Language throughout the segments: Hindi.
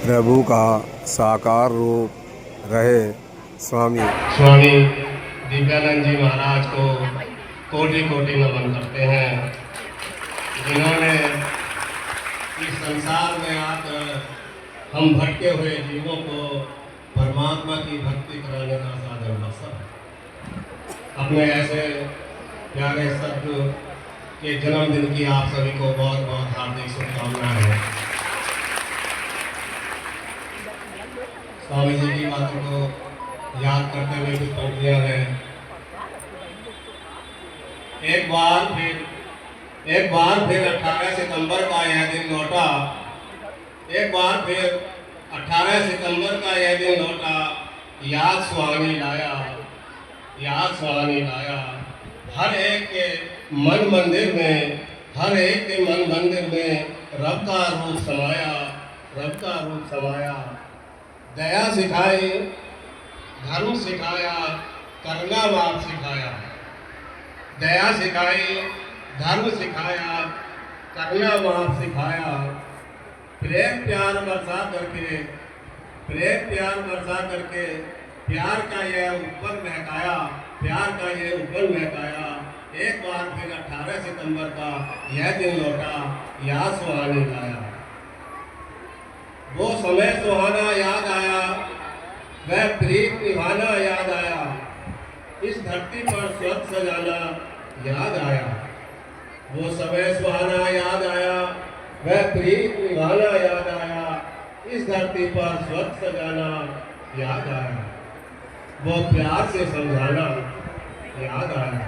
प्रभु का साकार रूप रहे स्वामी स्वामी दिव्यानंद जी महाराज को कोटि कोटि नमन करते हैं, जिन्होंने इस संसार में आकर हम भटके हुए जीवों को परमात्मा की भक्ति कराने का साधन बख्शा। अपने ऐसे प्यारे सद्गुरु के जन्मदिन की आप सभी को बहुत बहुत हार्दिक शुभकामनाएं हैं। स्वामी जी की बातों को याद करते हुए कुछ पंक्तियां हैं। एक बार फिर 18 सितंबर का यह दिन लौटा, एक बार फिर 18 सितंबर का यह दिन लौटा, याद सुहानी लाया, याद सुहानी लाया। हर एक के मन मंदिर में, हर एक के मन मंदिर में रब का रूप समाया, रब का रूप समाया। दया सिखाई, धर्म सिखाया, करना माप सिखाया। दया सिखाई, धर्म सिखाया, करना माप सिखाया। प्रेम प्यार बरसा करके, प्रेम प्यार बरसा करके प्यार का यह ऊपर महकाया, प्यार का ये ऊपर महकाया। एक बार फिर 18 सितंबर का यह दिन लौटा, याद सुहानी लाया। वो समय सुहाना याद आया, वह प्रीत निभाना याद आया। इस धरती पर स्वर्ग सजाना याद आया। वो समय सुहाना याद आया, वह प्रीत निभाना याद आया। इस धरती पर स्वर्ग सजाना याद आया। वो प्यार से समझाना याद आया।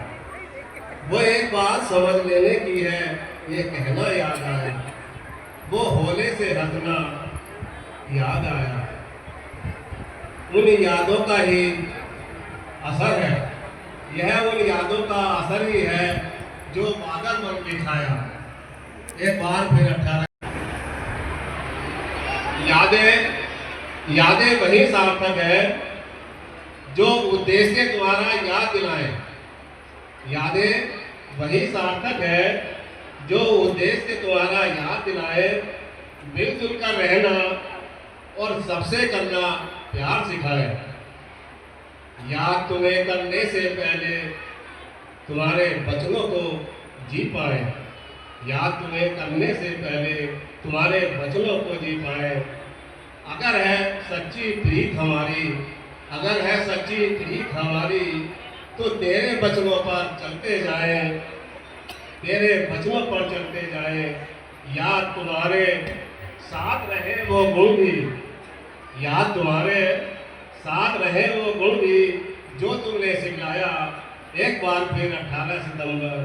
वो एक बात समझ लेने की है, ये कहना याद आया। वो होले से हंसना याद आया। उन यादों का ही असर है, यह उन यादों का असर ही है जो बादल बन के छाया। एक बार फिर 18 यादें वही सार्थक है जो उद्देश्य द्वारा याद दिलाए। यादें वही सार्थक है जो उद्देश्य द्वारा याद दिलाए। मिलजुल कर रहना और सबसे करना प्यार सिखाए। याद तुम्हें करने से पहले तुम्हारे बचनों को जी पाए। याद तुम्हें करने से पहले तुम्हारे बचनों को जी पाए। अगर है सच्ची प्रीत हमारी, अगर है सच्ची प्रीत हमारी, तो तेरे बचनों पर चलते जाए, तेरे बचनों पर चलते जाए। याद तुम्हारे साथ रहे वो गुण भी, याद तुम्हारे साथ रहे वो गुण भी जो तुमने सिखाया। एक बार फिर 18 सितंबर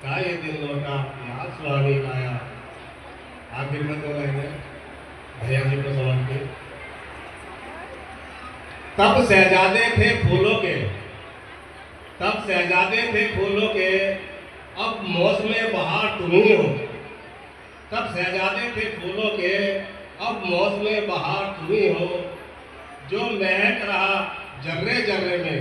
का ये दिन लौटा, याद सुहानी लाया। आखिर में तो मैंने भैया जी को समझ के, तब शहजादे थे फूलों के, तब शहजादे थे फूलों के, अब मौसम बहार तुम ही हो। तब शहजादे थे फूलों के, अब मौसम बहार तुम ही हो। जो महक रहा जर्रे जर्रे में,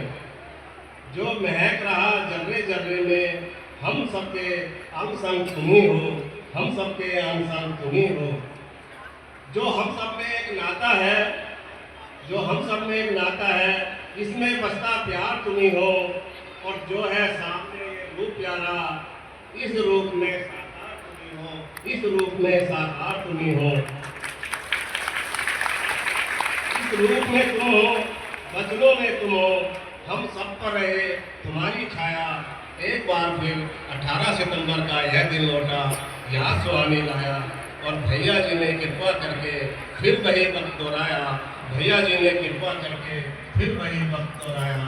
जो महक रहा जर्रे जर्रे में, हम सबके अंग संग तुम ही हो, हम सबके अंग संग तुम ही हो। जो हम सब में एक नाता है, जो हम सब में एक नाता है, इसमें बसता प्यार तुम ही हो। और जो है सामने रूप प्यारा, इस रूप में साकार तुम ही हो, इस रूप में साकार तुम ही हो। इस रूप में तुम हो, बचनों में तुम हो, हम सब पर रहे तुम्हारी छाया। एक बार फिर 18 सितंबर का यह दिन लौटा, याद सुहानी लाया। और भैया जी ने कृपा करके फिर वही वक्त दोहराया, भैया जी ने कृपा करके फिर वही वक्त दोहराया।